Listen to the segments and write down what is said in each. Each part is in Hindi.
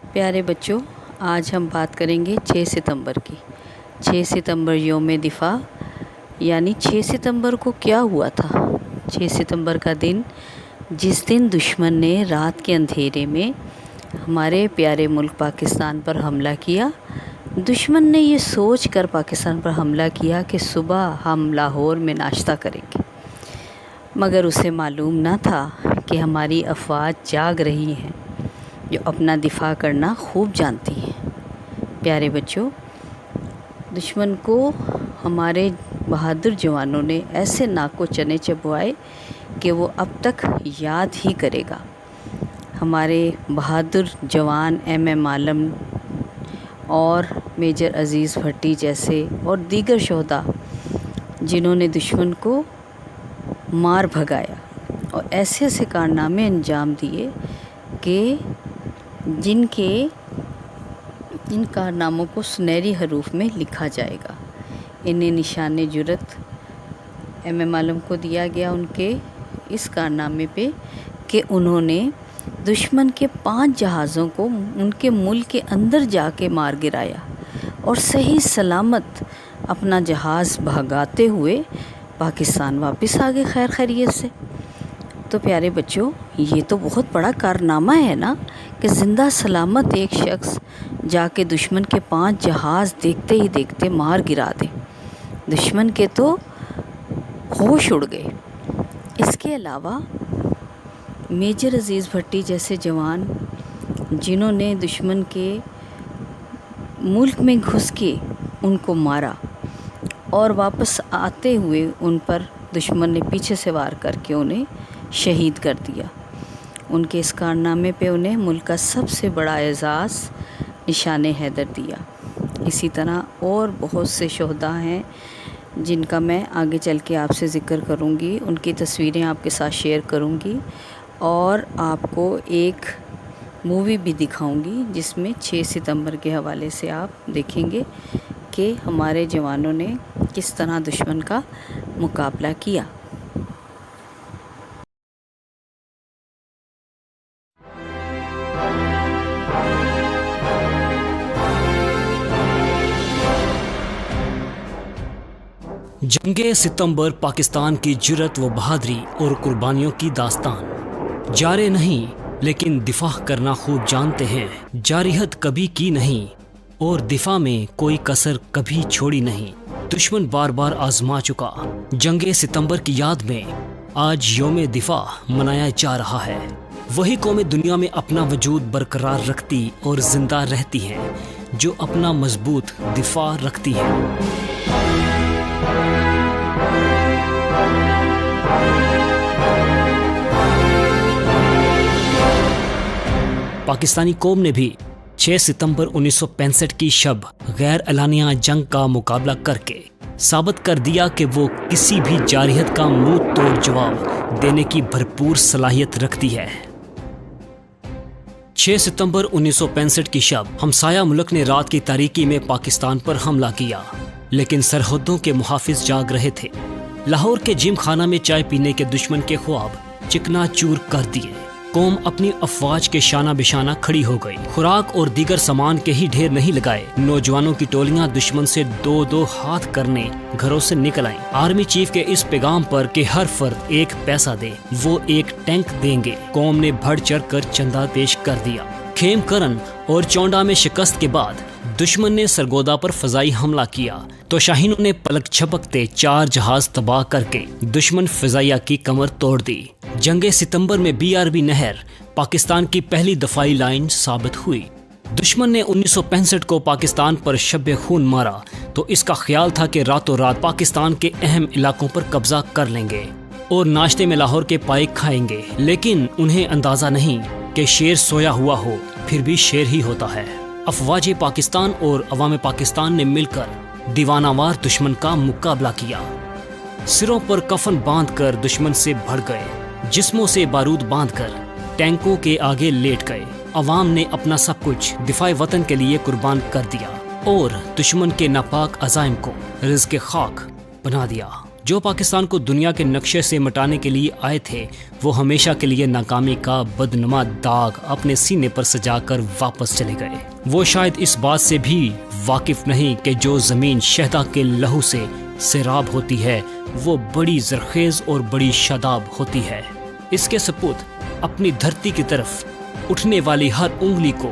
प्यारे बच्चों, आज हम बात करेंगे 6 सितंबर की। 6 सितंबर यौम दिफ़ा यानी 6 सितंबर को क्या हुआ था। 6 सितंबर का दिन, जिस दिन दुश्मन ने रात के अंधेरे में हमारे प्यारे मुल्क पाकिस्तान पर हमला किया। दुश्मन ने ये सोच कर पाकिस्तान पर हमला किया कि सुबह हम लाहौर में नाश्ता करेंगे, मगर उसे मालूम न था कि हमारी अफवाज जाग रही हैं, जो अपना दिफ़ा करना खूब जानती हैं। प्यारे बच्चों, दुश्मन को हमारे बहादुर जवानों ने ऐसे नाक को चने चबवाए कि वो अब तक याद ही करेगा। हमारे बहादुर जवान MM आलम और मेजर अज़ीज़ भट्टी जैसे और दीगर शोहदा, जिन्होंने दुश्मन को मार भगाया और ऐसे ऐसे कारनामे अंजाम दिए कि इन कारनामों को सुनहरी हरूफ में लिखा जाएगा। इन्हें निशान जुरत MM आलम को दिया गया उनके इस कारनामे पे कि उन्होंने दुश्मन के 5 जहाज़ों को उनके मुल्क के अंदर जाके मार गिराया और सही सलामत अपना जहाज़ भगाते हुए पाकिस्तान वापस आ गए खैर खैरियत से। तो प्यारे बच्चों, ये तो बहुत बड़ा कारनामा है ना कि ज़िंदा सलामत एक शख्स जाके दुश्मन के 5 जहाज़ देखते ही देखते मार गिरा दे। दुश्मन के तो होश उड़ गए। इसके अलावा मेजर अज़ीज़ भट्टी जैसे जवान, जिन्होंने दुश्मन के मुल्क में घुस के उनको मारा और वापस आते हुए उन पर दुश्मन ने पीछे से वार करके उन्हें शहीद कर दिया। उनके इस कारनामे पे उन्हें मुल्क का सबसे बड़ा एज़ाज़ निशान हैदर दिया। इसी तरह और बहुत से शोहदा हैं जिनका मैं आगे चल के आपसे ज़िक्र करूँगी, उनकी तस्वीरें आपके साथ शेयर करूँगी और आपको एक मूवी भी दिखाऊँगी जिसमें 6 सितंबर के हवाले से आप देखेंगे कि हमारे जवानों ने किस तरह दुश्मन का मुकाबला किया। जंगे सितंबर पाकिस्तान की जुर्रत व बहादुरी और कुर्बानियों की दास्तान। जारे नहीं लेकिन दिफा करना खूब जानते हैं। जारिहत कभी की नहीं और दिफा में कोई कसर कभी छोड़ी नहीं। दुश्मन बार बार आजमा चुका। जंगे सितंबर की याद में आज यौम दिफा मनाया जा रहा है। वही कौमें दुनिया में अपना वजूद बरकरार रखती और जिंदा रहती हैं जो अपना मजबूत दिफा रखती हैं। पाकिस्तानी कौम ने भी 6 सितंबर 1965 की शब गैर एलानिया जंग का मुकाबला करके साबित कर दिया कि वो किसी भी जारियत का मुंह तोड़ जवाब देने की भरपूर सलाहियत रखती है। 6 सितंबर 1965 की शब हमसाया मुल्क ने रात की तारीकी में पाकिस्तान पर हमला किया, लेकिन सरहदों के मुहाफिज जाग रहे थे। लाहौर के जिम खाना में चाय पीने के दुश्मन के ख्वाब चिकनाचूर कर दिए। कौम अपनी अफवाज के शाना बिशाना खड़ी हो गई। खुराक और दीगर सामान के ही ढेर नहीं लगाए। नौजवानों की टोलियां दुश्मन से 2-2 हाथ करने घरों से निकल आईं। आर्मी चीफ के इस पैगाम पर कि हर फर्द 1 पैसा दे, वो 1 टैंक देंगे, कौम ने बढ़ चढ़ कर चंदा पेश कर दिया। खेमकरन और चौंडा में शिकस्त के बाद दुश्मन ने सरगोदा पर फजाई हमला किया तो शाहीनों ने पलक झपकते 4 जहाज तबाह करके दुश्मन फजाइया की कमर तोड़ दी। जंगे सितंबर में BRB नहर पाकिस्तान की पहली दफाई लाइन साबित हुई। दुश्मन ने 1965 को पाकिस्तान पर शब्बे खून मारा तो इसका ख्याल था कि रातों रात पाकिस्तान के अहम इलाकों पर कब्जा कर लेंगे और नाश्ते में लाहौर के पाए खाएंगे। लेकिन उन्हें अंदाजा नहीं कि शेर सोया हुआ हो फिर भी शेर ही होता है। अफवाज पाकिस्तान और अवाम पाकिस्तान ने मिलकर दीवानावार दुश्मन का मुकाबला किया। सिरों पर कफन बांधकर दुश्मन से भड़ गए, जिस्मों से बारूद बांधकर टैंकों के आगे लेट गए। अवाम ने अपना सब कुछ दिफाए वतन के लिए कुर्बान कर दिया और दुश्मन के नापाक अज़ाइम को रिज़्क़े खाक बना दिया। जो पाकिस्तान को दुनिया के नक्शे से मिटाने के लिए आए थे, वो हमेशा के लिए नाकामी का बदनुमा दाग अपने सीने पर सजाकर वापस चले गए। वो शायद इस बात से भी वाकिफ नहीं कि जो जमीन शहदा के लहू से सैराब होती है वो बड़ी जरखेज और बड़ी शादाब होती है। इसके सपूत अपनी धरती की तरफ उठने वाली हर उंगली को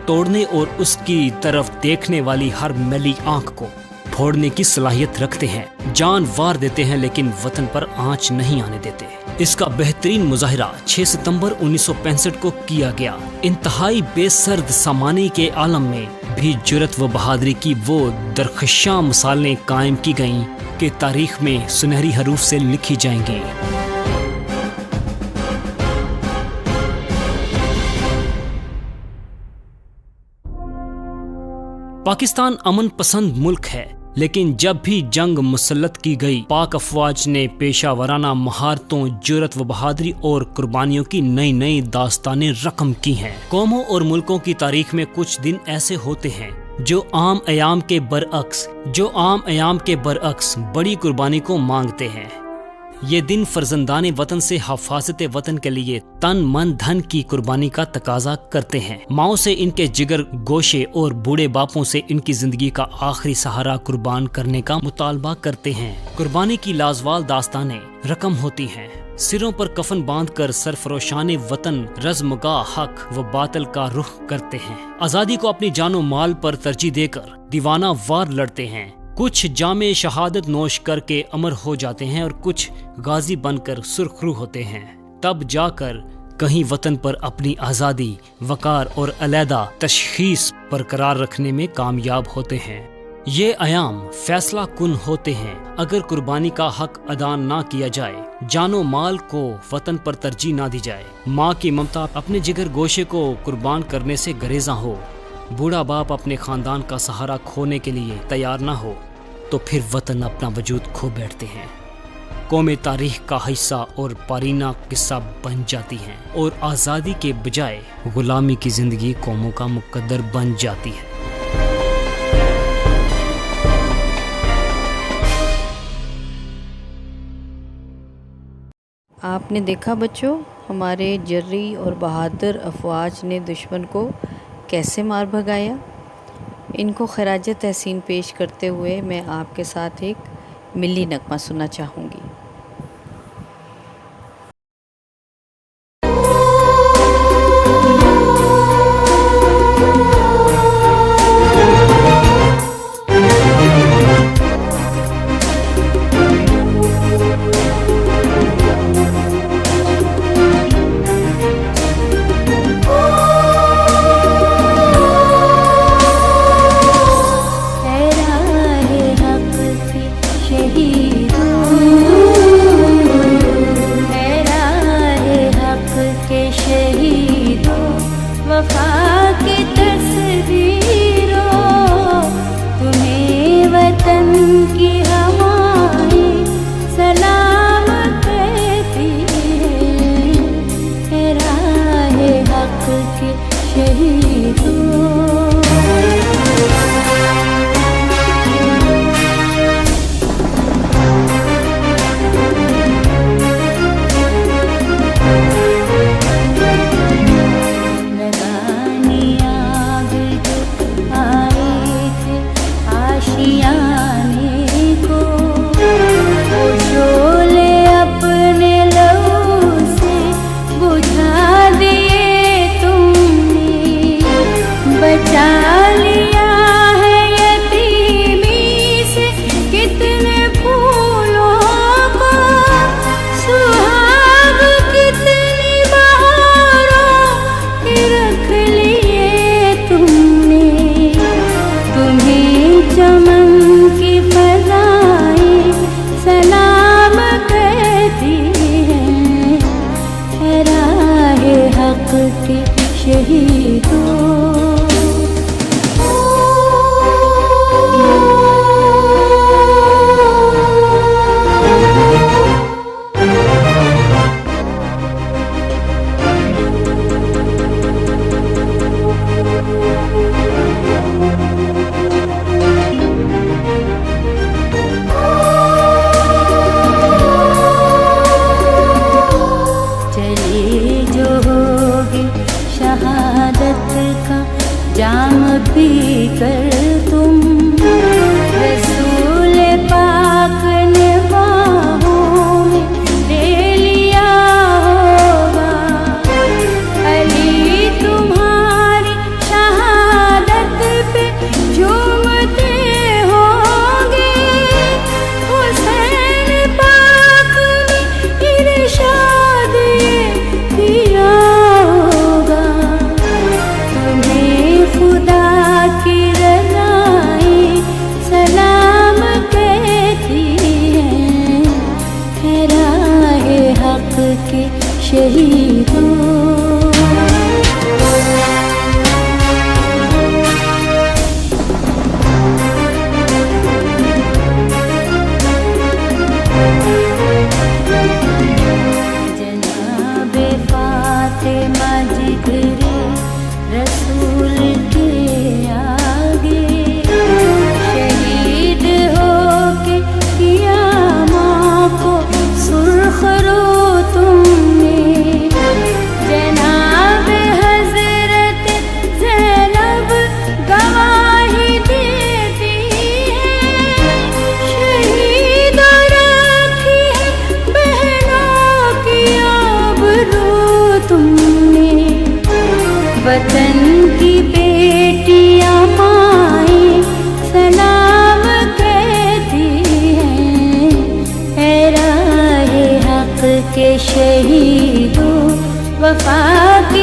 तोड़ने और उसकी तरफ देखने वाली हर मैली आंख को फोड़ने की सलाहियत रखते हैं। जान वार देते हैं लेकिन वतन पर आंच नहीं आने देते। इसका बेहतरीन मुजाहिरा 6 सितंबर 1965 को किया गया। इंतहाई बेसर्द सामानी के आलम में भी जुर्रत व बहादुरी की वो दरख्शां मिसालें कायम की गईं कि तारीख में सुनहरी हरूफ से लिखी जाएंगी। पाकिस्तान अमन पसंद मुल्क है, लेकिन जब भी जंग मुसल्लत की गई, पाक अफवाज ने पेशावराना महारतों, जुर्रत व बहादुरी और कुर्बानियों की नई नई दास्तानें रकम की हैं। कौमों और मुल्कों की तारीख में कुछ दिन ऐसे होते हैं जो आम अयाम के बरअक्स बड़ी कुर्बानी को मांगते हैं। ये दिन फर्जंदाने वतन से हिफाजत वतन के लिए तन मन धन की कुर्बानी का तकाजा करते हैं। माओ से इनके जिगर गोशे और बूढ़े बापों से इनकी जिंदगी का आखिरी सहारा कुर्बान करने का मुतालबा करते हैं। कुर्बानी की लाजवाल दास्तानें रकम होती हैं। सिरों पर कफन बांधकर सरफरोशाने वतन रज़्मगा हक व बातिल का रुख करते हैं। आजादी को अपनी जानो माल पर तरजीह देकर दीवाना वार लड़ते हैं। कुछ जामे शहादत नोश करके अमर हो जाते हैं और कुछ गाजी बनकर सुरखरू होते हैं। तब जाकर कहीं वतन पर अपनी आज़ादी, वकार और अलैदा तशखीस बरकरार रखने में कामयाब होते हैं। ये अयाम फैसला कुन होते हैं। अगर कुर्बानी का हक अदा ना किया जाए, जानो माल को वतन पर तरजीह ना दी जाए, माँ की ममता अपने जिगर गोशे को कुर्बान करने से गरेजा हो, बूढ़ा बाप अपने खानदान का सहारा खोने के लिए तैयार ना हो, तो फिर वतन अपना वजूद खो बैठते हैं। कौमें तारीख का हिस्सा और पारीना किस्सा बन जाती हैं और आज़ादी के बजाय गुलामी की जिंदगी कौमों का मुकद्दर बन जाती है। आपने देखा बच्चों, हमारे जर्री और बहादुर अफवाज ने दुश्मन को कैसे मार भगाया। इनको खराज तहसीन पेश करते हुए मैं आपके साथ एक मिली नगमा सुनना चाहूँगी। आशियाने को जाम पी कर तुम रसूल पाक ने बाहों में ले लिया होगा। अली तुम्हारी शहादत पे झूमते होंगे। हुसैन पाक ने इरशाद ये किया होगा। तुम्हें खुदा की रज़ाएं सलाम कहती हैं, राहे हक के शहीदों। जनाबे फातिमा जिगरे रसूल के आगे शहीद होके किया माँ को सुर्ख रो तुमने। जनाब हजरत ज़ैनब गवाही देती है। शहीदों रखी है बहनों की आबरू तुमने। वतन की बेटियां माएं सलाम कहती हैं, राहे हक के शहीदों। वफा की